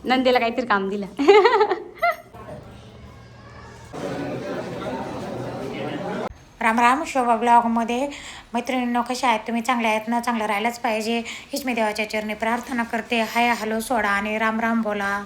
नंदेला काहीतरी काम दिलं. राम राम. शोभा ब्लॉगमध्ये मैत्रिणींनो, कशा आहेत तुम्ही? चांगल्या आहेत ना? चांगलं राहायलाच पाहिजे हीच मी देवाच्या चरणी प्रार्थना करते. हाय हॅलो सोडा आणि राम राम बोला.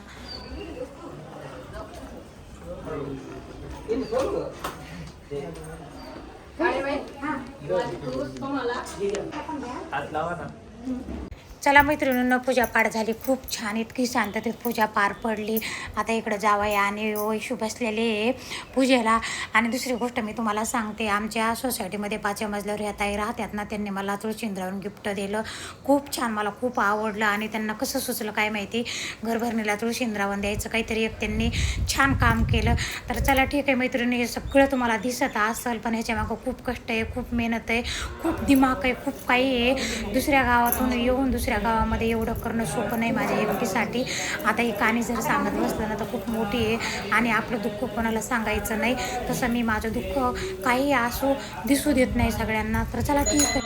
चला मैत्रिणींनो, पूजापाठ झाली खूप छान. इतकी शांततेत पूजा पार पडली. आता इकडं जावई आणि वैशू बसलेले पूजेला. आणि दुसरी गोष्ट मी तुम्हाला सांगते, आमच्या सोसायटीमध्ये 5व्या मजल्यावर ह्या ताई राहतात ना, त्यांनी मला तुळशींद्रावरून गिफ्ट दिलं. खूप छान, मला खूप आवडलं. आणि त्यांना कसं सुचलं काय माहिती, घरभरणीला तुळशींद्रावण द्यायचं काहीतरी एक त्यांनी छान काम केलं. तर चला ठीक आहे मैत्रिणी, हे सगळं तुम्हाला दिसत असेल, पण ह्याच्यामागं खूप कष्ट आहे, खूप मेहनत आहे, खूप दिमाग आहे, खूप काही आहे. दुसऱ्या गावातून येऊन दुसऱ्या गावामध्ये एवढं करणं सोपं नाही माझ्या एकटीसाठी. आता ही कहाणी जर सांगत बसलं ना तर खूप मोठी आहे. आणि आपलं दुःख कोणाला सांगायचं नाही. तसं मी माझं दुःख काही असो दिसू देत नाही सगळ्यांना. तर चला ठीक आहे.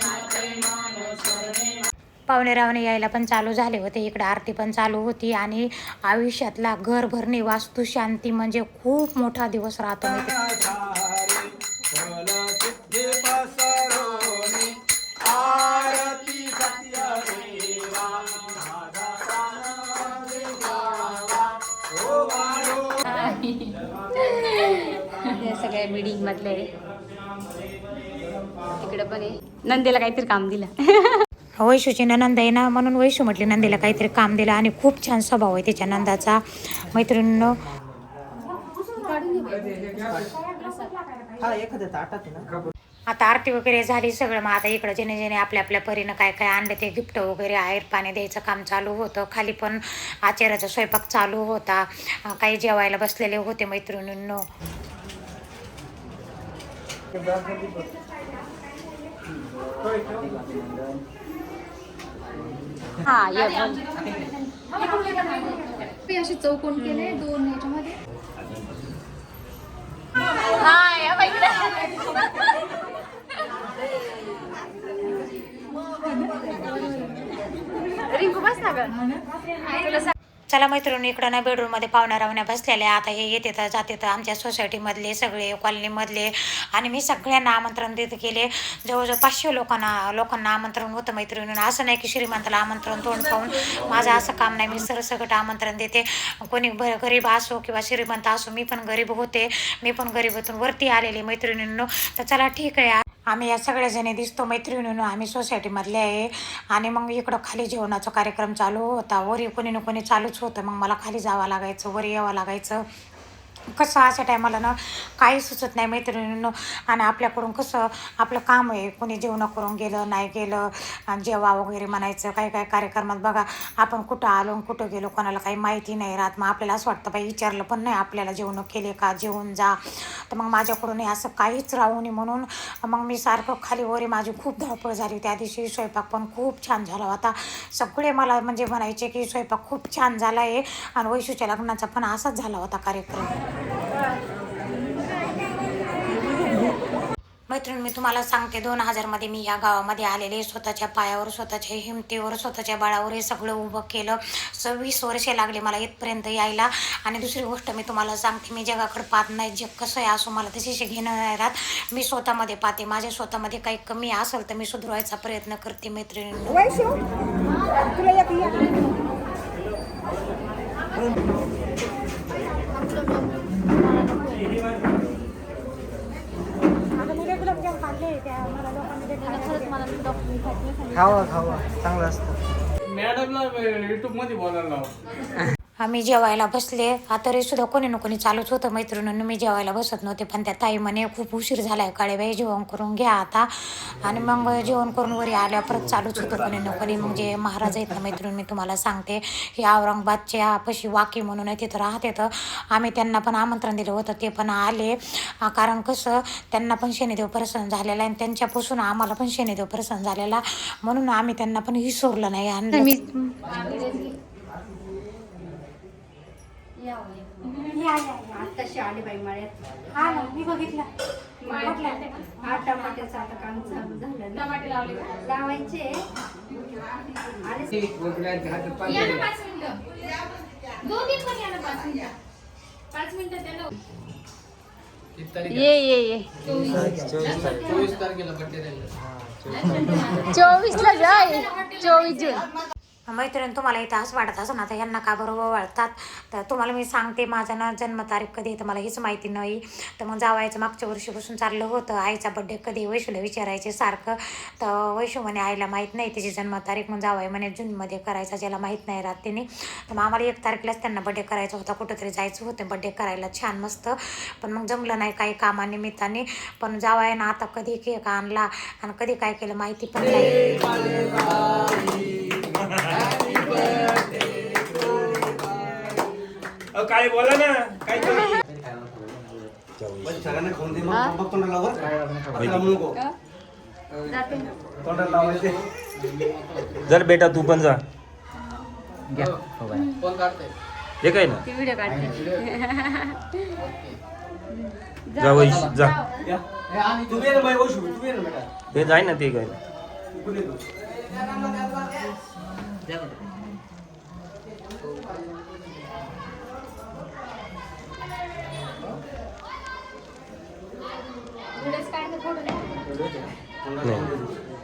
पाहुणे रावणे यायला पण चालू झाले होते. इकडे आरती पण चालू होती. आणि आयुष्यातला घर भरणे वास्तू शांती म्हणजे खूप मोठा दिवस राहतो. हे सगळे मीटिंग मधले. तिकडे पण आहे, नंदेला काहीतरी काम दिलं. वैशूची ननंद आहे ना, म्हणून वैशू म्हटली नंदेला काहीतरी काम दिलं. आणि खूप छान स्वभाव आहे तिच्या नंदाचा. मैत्रिणींनो, आता आरती वगैरे झाली सगळं. मग आता इकडं जेणे जेणे आपल्या आपल्या परीनं काय काय आणलं ते गिफ्ट वगैरे आहेर पाणी द्यायचं काम चालू होतं. खाली पण आचार्याचा स्वयंपाक चालू होता. काही जेवायला बसलेले होते मैत्रिणींनो. हा ये अशी चौकोन केले 2 ह्याच्यामध्ये. हा या बाईकडे. रिंकू बस ना ग. चला मैत्रिणी, इकडं ना बेडरूममध्ये पाहुण्या रावण्या बसलेल्या. आता हे येते तर जाते तर आमच्या सोसायटीमधले सगळे, कॉलनीमधले. आणि मी सगळ्यांना आमंत्रण देत गेले. जवळजवळ 500 लोकांना आमंत्रण होतं मैत्रिणींना. असं नाही की श्रीमंताला आमंत्रण तोंड पाहून. माझं असं काम नाही, मी सरसकट आमंत्रण देते. कोणी गरीब असो किंवा श्रीमंत असो, मी पण गरीब होते, मी पण गरीबातून वरती आलेली मैत्रिणींनो. तर चला ठीक आहे, आम्ही या सगळ्याजणी दिसतो मैत्रिणींनो, आम्ही सोसायटीमधले आहे. आणि मग इकडं खाली जेवणाचा कार्यक्रम चालू होता. वरी कोणी ना कोणी चालूच होतं. मग मला खाली जावं लागायचं, वरी यावं लागायचं. कसं अशा टायमाला ना काही सुचत नाही मैत्रिणींनो. आणि आपल्याकडून कसं आपलं काम आहे, कोणी जेवण करून गेलं नाही गेलं, जेवा वगैरे म्हणायचं. काही काही कार्यक्रमात बघा आपण कुठं आलो कुठं गेलो कोणाला काही माहिती नाही राहत. मग आपल्याला असं वाटतं बाई विचारलं पण नाही आपल्याला जेवण केले का, जेवून जा. तर मग माझ्याकडून असं काहीच राहू नये म्हणून मग मी सारखं खाली वरी, माझी खूप धावपळ झाली त्या दिवशी. स्वयंपाक पण खूप छान झाला होता. सगळे मला म्हणजे म्हणायचे की स्वयंपाक खूप छान झाला आहे. आणि वैशूच्या लग्नाचा पण असाच झाला होता कार्यक्रम. मैत्रीण, मी तुम्हाला सांगते 2000 मध्ये मी या गावामध्ये आलेले. स्वतःच्या पायावर, स्वतःच्या हिमतीवर, स्वतःच्या बळावर हे सगळं उभं केलं. 26 वर्षे लागले मला इथपर्यंत यायला. आणि दुसरी गोष्ट मी तुम्हाला सांगते, मी जगाकडे पाहत नाही. जग कसं आहे असो मला तशी घेणं नाही राहत. मी स्वतःमध्ये पाहते. माझ्या स्वतःमध्ये काही कमी असेल तर मी सुधारायचा प्रयत्न करते मैत्रिणींनो. खावा खावा चांगलं असतं. मॅडमला युट्यूब मध्ये बोलायला लावा. आम्ही जेवायला बसले. तरी सुद्धा कोणी ना कोणी चालूच होतं मैत्रिणींनो. मी जेवायला बसत नव्हते, पण त्या ताई म्हणे खूप उशीर झाला आहे काळेबाई, जेवण करून घ्या आता. आणि मग जेवण करून वरी आल्या परत चालूच होतं कोणी ना कोणी. मग जे महाराज आहेत ना मैत्रिणी, मी तुम्हाला सांगते, हे औरंगाबादच्या पशी वाकी म्हणून आहे, तिथं राहते. तर आम्ही त्यांना पण आमंत्रण दिलं होतं, ते पण आले. कारण कसं त्यांना पण शनिदेव प्रसन्न झालेला आहे आणि त्यांच्यापासून आम्हाला पण शनिदेव प्रसन्न झालेला, म्हणून आम्ही त्यांना पण विसरलं नाही. आणि आत्ताशी आली बाई मळ्यात. हा मी बघितलं. हा टमाट्याचं आता काम चालू झालं. टमाटे लावायचे. दोन किती तारीख ये ये ये 24 तारखेला बड्डे राहिला 24 ला जाय 24 जून. मैत्रीण तुम्हाला इथं असं वाटत असं ना आता यांना का बरोबर वाटतात. तर तुम्हाला मी सांगते माझा ना जन्मतारीख कधी तर मला हीच माहिती नाही. तर मग जावायचं मागच्या वर्षीपासून चाललं होतं आईचा बड्डे कधी, वैशूला विचारायचे सारखं. तर वैशू म्हणे आईला माहीत नाही तिची जन्मतारीख. मग जावाई म्हणे जूनमध्ये करायचा, ज्याला माहीत नाही राहत तिने. तर मग आम्हाला 1 तारखेलाच त्यांना बड्डे करायचा होता, कुठंतरी जायचं होतं बड्डे करायला छान मस्त. पण मग जमलं नाही काही कामानिमित्ताने. पण जावायनं आता कधी केक आणला आणि कधी काय केलं माहिती पण नाही. काय बोला ना काय सगळ्यांना खाऊन दे मग बघ तोंडाला नको तोंडाला लावायचे. जर बेटा तू पण जा कोण काढतंय हे काय ना ती व्हिडिओ काढते. जा वैश जा तू ये ना बाई वैशू, तू ये ना बेटा. हे जाय ना ते काय तू कुठे तू?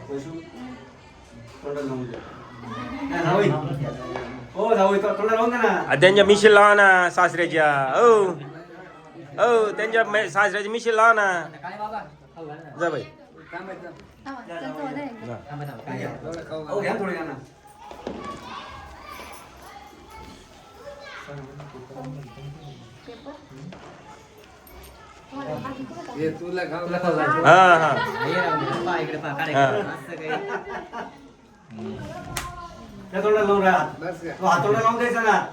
वैशू, तोंडाला लावून दे. नाही, जावई. हो जावई, तोंडाला लावून दे ना. त्यांच्या मिशील लावा ना सासऱ्याच्या. ओ त्यांच्या सासऱ्याच्या मिशील लावा ना. जा बाई हो घ्या थोडे घ्या ना. हा हा त्या तोंडाला लावून राहा. तू हात तोंडाला लावून द्यायचा ना.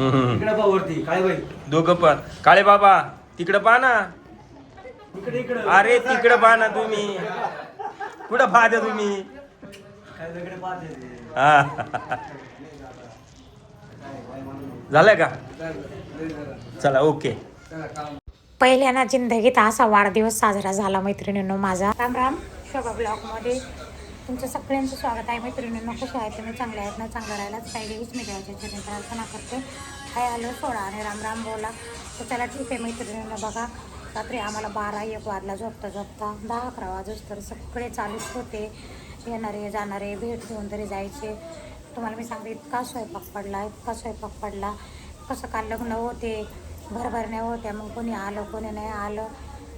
इकडे पहा वरती काळे बाई. दोघं पण काळे बाबा तिकडं पहा ना. इकडे इकडे. अरे तिकडं पहा ना तुम्ही. कुठं पाहता तुम्ही. काय वेगळे पाहते. हा झालं का. चला ओके. पहिल्याना जिंदगीत असा वाढदिवस साजरा झाला मैत्रिणींनो माझा. राम राम. शोभा ब्लॉगमध्ये तुमचं सगळ्यांचं स्वागत आहे. मैत्रिणींनो कशा आहेत तुम्ही, चांगले आहेत ना. चांगलं राहायलाच पाहिजे हीच मी देवाच्या चरणी प्रार्थना करते. काय आलं सोडा आणि राम राम बोला. तर चला ठीक आहे मैत्रिणींनो. बघा रात्री आम्हाला 12-1 वाजला झोपता 10-11 वाजूस तर सगळे चालूच होते. येणारे जाणारे भेट घेऊन तरी जायचे. तुम्हाला मी सांगते इतका स्वयंपाक पडला. कसं काल लग्न होते, भरभरण्या होत्या. मग कोणी आलं कोणी नाही आलं.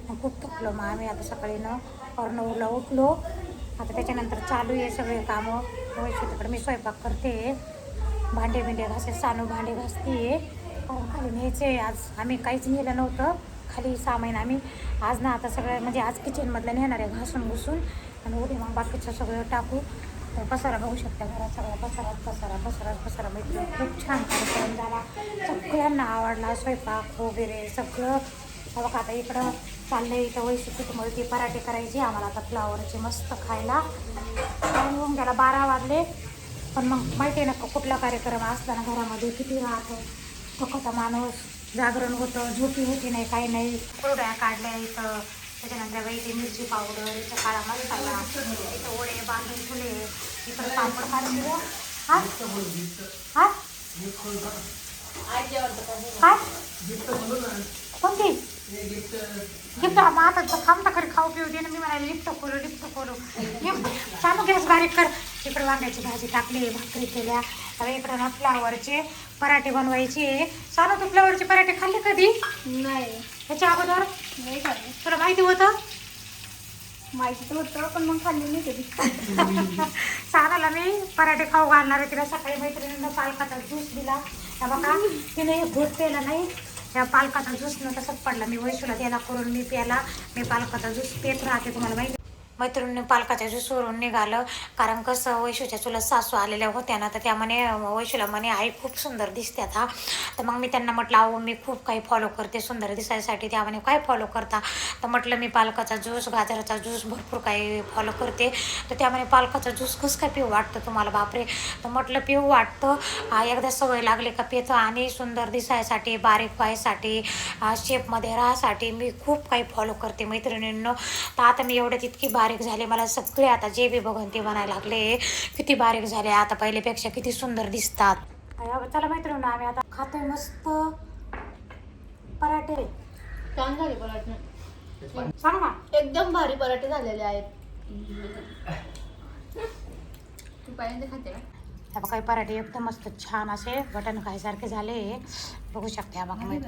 मग खूप थकलो. मग आम्ही आता सकाळी 9 उठलो. आता त्याच्यानंतर चालू आहे सगळे कामं. तिकडे मी स्वयंपाक करते, भांडे घासे, सानू भांडे घासते. कारण खाली न्यायचे आज. आम्ही काहीच नेलं नव्हतं खाली सामान. आम्ही आज ना आता सगळं म्हणजे आज किचनमधलं नेणार आहे घासून घुसून. आणि उद्या मग बाकीचं सगळं टाकू. तर पसारा बघू शकता घरात सगळा पसारा मैत्रिणी. खूप छान कार्यक्रम झाला. सगळ्यांना आवडला स्वयंपाक वगैरे सगळं. बघा आता इकडं चाललंय. इथं वैशिष्ट्यमुळे ती पराठे करायची आम्हाला आता फ्लावरचे मस्त खायला. होऊन गेला 12 वाजले. पण मग माहिती आहे ना कुठला कार्यक्रम असला ना घरामध्ये किती राहतो थकता माणूस. जागरण होतं, झोपी होती नाही काही नाही. कुरड्या काढल्या इथं. त्याच्यानंतर इथे मिरची पावडर, इथं काळा मसाला, इथं वडे बांधून ठेवले. इकडं पापड काढले. काय कोणती गिफ्ट. मग आता थांबता खरी खाऊ पिऊ दे ना. मी म्हणाले लिफ्ट खोलू चालू गॅस बारीक कर. इकडे वांग्याची भाजी टाकली, भाकरी केल्या. तर इकडं ना फ्लावरचे पराठे बनवायचे. चालू तू फ्लावरचे पराठे खाल्ले कधी नाही त्याच्या अगोदर नाही खाल्ली. तुला माहिती होतं पण मग खाल्ली नाही कधी. साराला मी पराठे खाऊ घालणार आहे. तिला सकाळी मैत्रिणीनं पालकाचा ज्यूस दिला. त्या बघा तिने दूध प्यायला नाही. त्या पालकाचा ज्यूस न तसंच पडला. मी वैशूला त्याला करून मी प्याला. मी पालकाचा ज्यूस पेत राहते तुम्हाला माहिती. मैत्रिणी पालकाच्या ज्यूसवरून निघालं. कारण कसं वैशूच्या चुलत सासू आलेल्या होत्या ना, तर त्या म्हणे वैशूला म्हणे आई खूप सुंदर दिसतात हा. तर मग मी त्यांना म्हटलं अहो मी खूप काही फॉलो करते सुंदर दिसायसाठी. त्या म्हणे काय फॉलो करता? तर म्हटलं मी पालकाचा ज्यूस, गाजराचा ज्यूस भरपूर काही फॉलो करते. तर त्या म्हणे पालकाचा ज्यूस कसं काय पिऊ वाटतं तुम्हाला? बापरे. तर म्हटलं पिऊ वाटतं, एकदा सवय लागली का पितं. आणि सुंदर दिसायसाठी, बारीक व्हायसाठी, शेपमध्ये राहासाठी मी खूप काही फॉलो करते मैत्रिणींनो. तर आता मी एवढ्यात इतकी बारीक झाले, मला सगळे आता जे बी बघून ते म्हणायला लागले किती बारीक झाले आता, पहिल्यापेक्षा किती सुंदर दिसतात. चला मैत्रिणींनो आम्ही आता खातोय मस्त पराठे. छान झाले पराठे, सांग ना. एकदम भारी पराठे झालेले आहेत. तू पहिल्यांदा खाते का? हे बघा पराठे एकदम मस्त छान असे बटन खायसारखे झाले. बघू शकते बघा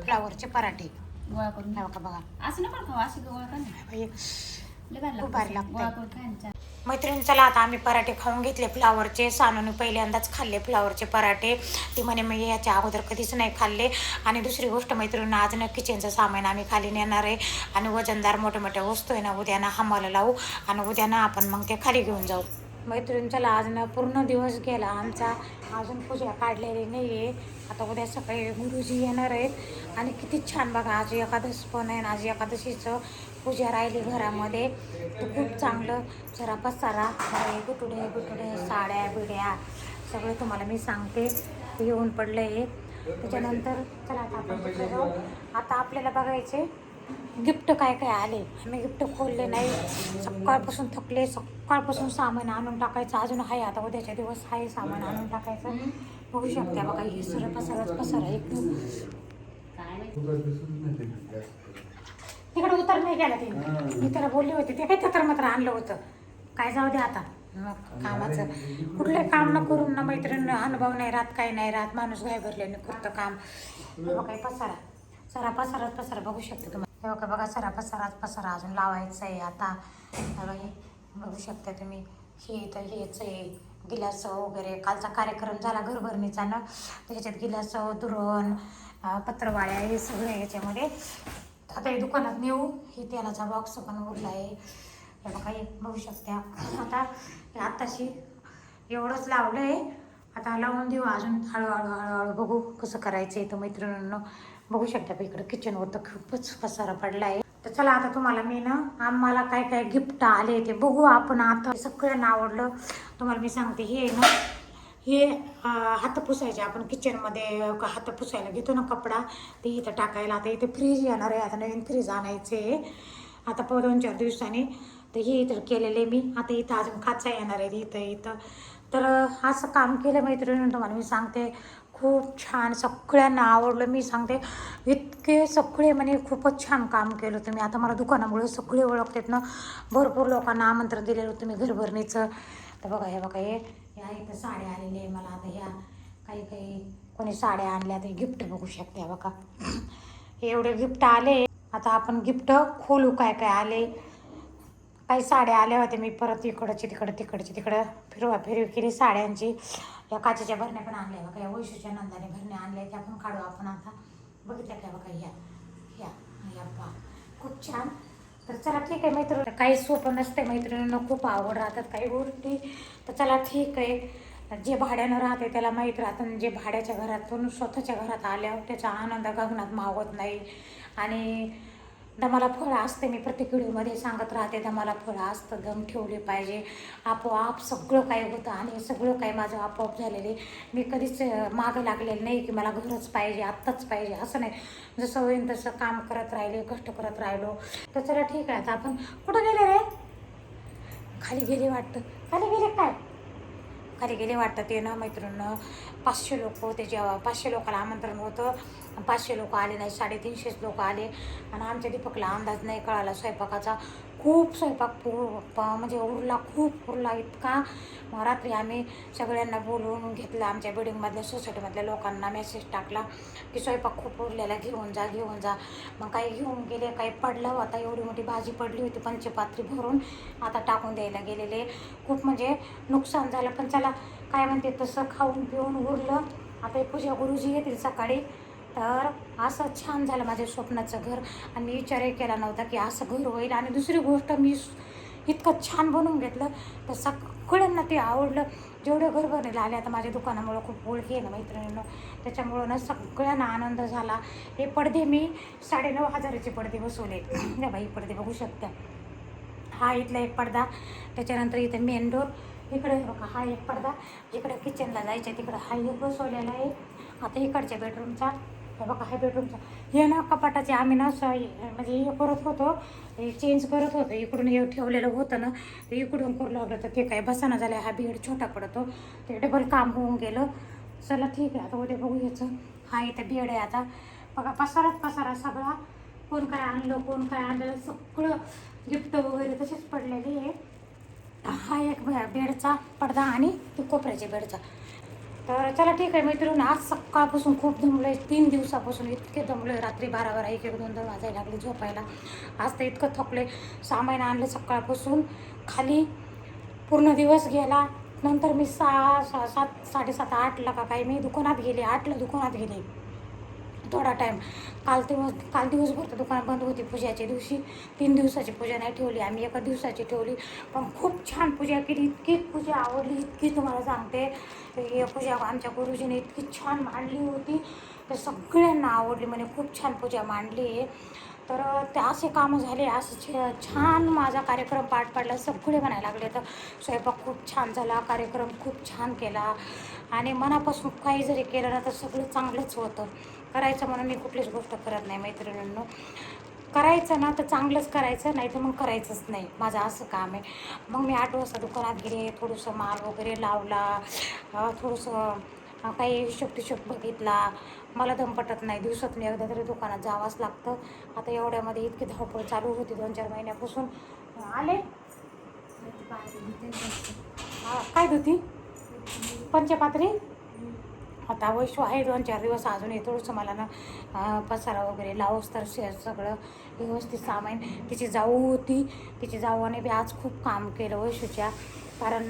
फ्लावरचे पराठे. गोळा करून हे बघा असं नका खाऊ, असे गोळा कर ना. खूप भारी लागतं. गोळा करून खायचा. मैत्रिणी चला आता आम्ही पराठे खाऊन घेतले फ्लावरचे. सानूने पहिल्यांदाच खाल्ले फ्लावरचे पराठे. ती म्हणे मी याच्या अगोदर कधीच नाही खाल्ले. आणि दुसरी गोष्ट मैत्रिणींना आज ना किचनचं सामान आम्ही खाली नेणार आहे. आणि वजनदार मोठ्या मोठ्या वस्तू आहे ना उद्या ना हमाला लावू आणि उद्या ना आपण मग ते खाली घेऊन जाऊ. मैत्रिणींच्याला आज ना पूर्ण दिवस गेला आमचा. अजून पूजा काढलेली नाही आहे. आता उद्या सकाळी गुरुजी येणार आहेत. आणि किती छान बघा आज एकादश पण आहे. आज एकादशीचं पूजा राहिली घरामध्ये. तर खूप चांगलं जरा पसारा गुटुडे साड्या बिड्या सगळं तुम्हाला मी सांगते येऊन पडलं आहे. त्याच्यानंतर चला आता आपण तिकडे जाऊ. आता आपल्याला बघायचे गिफ्ट काय काय आले. आम्ही गिफ्ट खोलले नाही. सकाळपासून थकले. सकाळपासून सामान आणून टाकायचं अजून आहे. आता उद्याच्या दिवस आहे सामान आणून टाकायचं. बघू शकते बघा हे सर पसारा एकदम. तिकडे उतर नाही गेला तिने. मी त्याला बोलली होती ते काही तर मात्र आणलं होतं. काय जाऊ दे आता कामाचं. कुठलं काम न करून ना मैत्रीण अनुभव नाही राहत, काही नाही राहत. माणूस गाय भरल्याने करतं काम. काही पसारा पसारा बघू शकते तुम्हाला. हे बघा सरा पसारा अजून लावायचं आहे आता. बघू शकता तुम्ही. हे तर हेच आहे गिलास वगैरे. कालचा कार्यक्रम झाला घरभरणीचा ना, त्याच्यात गिलास दुरण पत्रवाळ्या हे सगळे याच्यामध्ये. आता हे दुकानात नेऊ. हे तेलाचा बॉक्स पण उरला आहे. हे बघा हे बघू शकता. आता आत्ताशी एवढंच लावलं आहे. आता लावून देऊ अजून हळूहळू बघू कसं करायचं आहे. तर मैत्रिणींनो बघू शकता इकडं किचनवर तर खूपच पसारा पडला आहे. तर चला आता तुम्हाला मी ना आम्हाला काय काय गिफ्ट आले ते बघू आपण. आता सगळ्यांना आवडलं तुम्हाला मी सांगते. हे ना हे हात पुसायचे आपण किचनमध्ये हात पुसायला घेतो ना कपडा ते इथं टाकायला. आता इथे फ्रीज येणार आहे. आता नवीन फ्रीज आणायचे आता 2-4 दिवसांनी. तर हे इथं केलेले मी. आता इथं अजून खाचा येणार आहे इथं. तर असं काम केलं मैत्रिणी तुम्हाला मी सांगते. खूप छान सगळ्यांना आवडलं. मी सांगते इतके सगळे म्हणे खूपच छान काम केलं तुम्ही. आता मला दुकानामुळे सगळे ओळखतात ना. भरपूर लोकांना आमंत्रण दिलेलं होतं तुम्ही घरभरणीचं. तर बघा हे ह्या इथं साड्या आलेल्या आहे मला. आता ह्या काही कोणी साड्या आणल्या ते गिफ्ट बघू शकते बघा. हे एवढे गिफ्ट आले. आता आपण गिफ्ट खोलू काय काय आले. काही साड्या आल्या होत्या. मी परत तिकडं फिरवी केली साड्यांची. या काचेच्या भरण्या पण आणल्या बघा. या वैशूच्या नंदाने भरण्या आणल्या त्या पण काढू आपण आता. बघितल्या काय बघा ह्या पा खूप छान. तर चला ठीक आहे मैत्रिणी. काही सोपं नसते मैत्रिणींना खूप आवड राहतात काही गोष्टी. तर चला ठीक आहे. जे भाड्यानं राहते त्याला माहीत राहतं. जे भाड्याच्या घरातून स्वतःच्या घरात आल्यावर त्याचा आनंद गगनात मावत नाही. आणि दमाला फळं असते. मी प्रत्येक व्हिडिओमध्ये सांगत राहते दमाला फळं असतं. दम ठेवले पाहिजे. आपोआप सगळं काही होतं. आणि सगळं काही माझं आपोआप झालेले. मी कधीच मागं लागलेलं नाही की मला घरच पाहिजे आत्ताच पाहिजे असं नाही. जसं होईन तसं काम करत राहिले कष्ट करत राहिलो. तर चला ठीक आहे. आता आपण कुठं गेले रे? खाली गेले वाटतं. खाली गेले वाटतं ते ना मैत्रिणीनं. 500 लोक होते. जेव्हा 500 लोकांना आमंत्रण होतं 500 लोक आले नाही. 350 लोक आले. आणि आमच्या दीपकला अंदाज नाही कळाला स्वयंपाकाचा. खूप स्वयंपाक म्हणजे खूप उरला इतका. मग रात्री आम्ही सगळ्यांना बोलवून घेतलं. आमच्या बिल्डिंगमधल्या सोसायटीमधल्या लोकांना मेसेज टाकला की स्वयंपाक खूप उरलेला घेऊन जा. मग काही घेऊन गेले काही पडलं होता. एवढी मोठी भाजी पडली होती पंचपात्री भरून. आता टाकून द्यायला गेलेले. खूप म्हणजे नुकसान झालं. पण चला काय म्हणते तसं खाऊन पिऊन उरलं. आता हे पूजा गुरुजी येतील सकाळी. तर असं छान झालं माझ्या स्वप्नाचं घर. आणि मी विचारही केला नव्हता की असं घर होईल. आणि दुसरी गोष्ट मी इतकं छान बनवून घेतलं तर सगळ्यांना ते आवडलं. जेवढे घर भरलेले आले आता माझ्या दुकानामुळं खूप ओळखी आहे ना मैत्रिणींना, त्याच्यामुळं ना सगळ्यांना आनंद झाला. हे पडदे मी 9,500चे पडदे बसवले. या बाई पडदे बघू शकता. हा इथला एक पडदा, त्याच्यानंतर इथे मेन डोर, इकडे बघा हा एक पडदा, इकडे किचनला जायचं तिकडं हा एक बसवलेला आहे. आता इकडच्या बेडरूमचा हे बघा, हा बेडरूमचा हे ना कपाटाचे आम्ही ना म्हणजे हे करत होतो, चेंज करत होतो. इकडून हे ठेवलेलं होतं ना, ते इकडून करू लागलं तर ते काय बसाना झालं. हा बेड छोटा पडतो, ते डबल काम होऊन गेलं. चला ठीक आहे, आता उद्या बघू याचं. हा इथं बेड आहे. आता बघा पसारा सगळा, कोण काय आणलं कोण काय आणलं सगळं गिफ्ट वगैरे तसेच पडलेले आहे. हा एक बेडचा पडदा आणि ते कोपऱ्याच्या बेडचा. तर चला ठीक आहे मैत्रिणी, आज सकाळपासून खूप दमलो आहे. 3 दिवसापासून इतके दमलो आहे. रात्री 12 1 1 2 2 वाजायला लागली झोपायला. आज तर इतकं थकले. सामान आणलं सकाळपासून खाली, पूर्ण दिवस गेला. नंतर मी 6 7 7:30 8ला का काय मी दुकानात गेले. 8ला दुकानात गेले थोडा टाईम. काल दिवसभर तर दुकान बंद होती पूजाच्या दिवशी. 3 दिवसाची पूजा नाही ठेवली आम्ही, 1 दिवसाची ठेवली. पण खूप छान पूजा केली. इतकी पूजा आवडली, इतकी तुम्हाला सांगते. ही पूजा आमच्या गुरुजीने इतकी छान मांडली होती, तर सगळ्यांना आवडली. म्हणे खूप छान पूजा मांडली आहे. तर ते असे कामं झाले, असं छान माझा कार्यक्रम पार पडला. सगळे म्हणायला लागले तर स्वयंपाक खूप छान झाला, कार्यक्रम खूप छान केला. आणि मनापासून काही जरी केलं ना तर सगळं चांगलंच होतं. करायचं म्हणून मी कुठलीच गोष्ट करत नाही मैत्रिणींनो. करायचं ना तर चांगलंच करायचं, नाही तर मग करायचंच नाही. माझं असं काम आहे. मग मी 8 वाजता दुकानात गेले, थोडंसं माल वगैरे लावला, थोडंसं काही हिशोब बघितला. मला दम पटत नाही, दिवसातून एकदा तरी दुकानात जावंच लागतं. आता एवढ्यामध्ये इतकी धावपळ चालू होती 2-4 महिन्यापासून. आले काय धुती पंचपात्री. आता वैशू आहे 2-4 दिवस अजून. हे थोडंसं मला ना पसारा वगैरे लावूस तर सगळं व्यवस्थित सामान. तिची जाऊ होती, तिची जाऊने बी आज खूप काम केलं वैशूच्या, कारण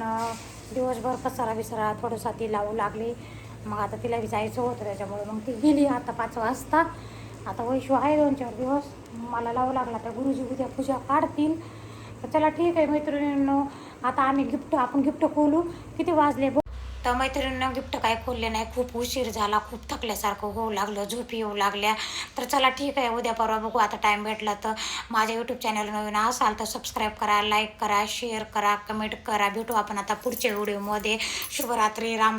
दिवसभर पसारा बिसारा थोडंसा ती लावू लागली. मग आता तिला बी जायचं होतं, त्याच्यामुळे मग ती गेली आता 5 वाजता. आता वैशू आहे 2-4 दिवस, मला लावू लागला. त्या गुरुजी उद्या पूजा काढतील. तर चला ठीक आहे मैत्रिणींनो, आता आम्ही आपण गिफ्ट खोलू. किती वाजले तर मैत्रिणींना गिफ्ट काय खोलले नाही, खूप उशीर झाला, खूप थकल्यासारखं होऊ लागलं, झोपी येऊ लागल्या. तर चला ठीक आहे, उद्या परवा बघू आता टाईम भेटला तर. माझ्या यूट्यूब चॅनल नवीन असाल तर सबस्क्राईब करा, लाईक करा, शेअर करा, कमेंट करा. भेटू आपण आता पुढच्या व्हिडिओमध्ये. शुभरात्री. राम.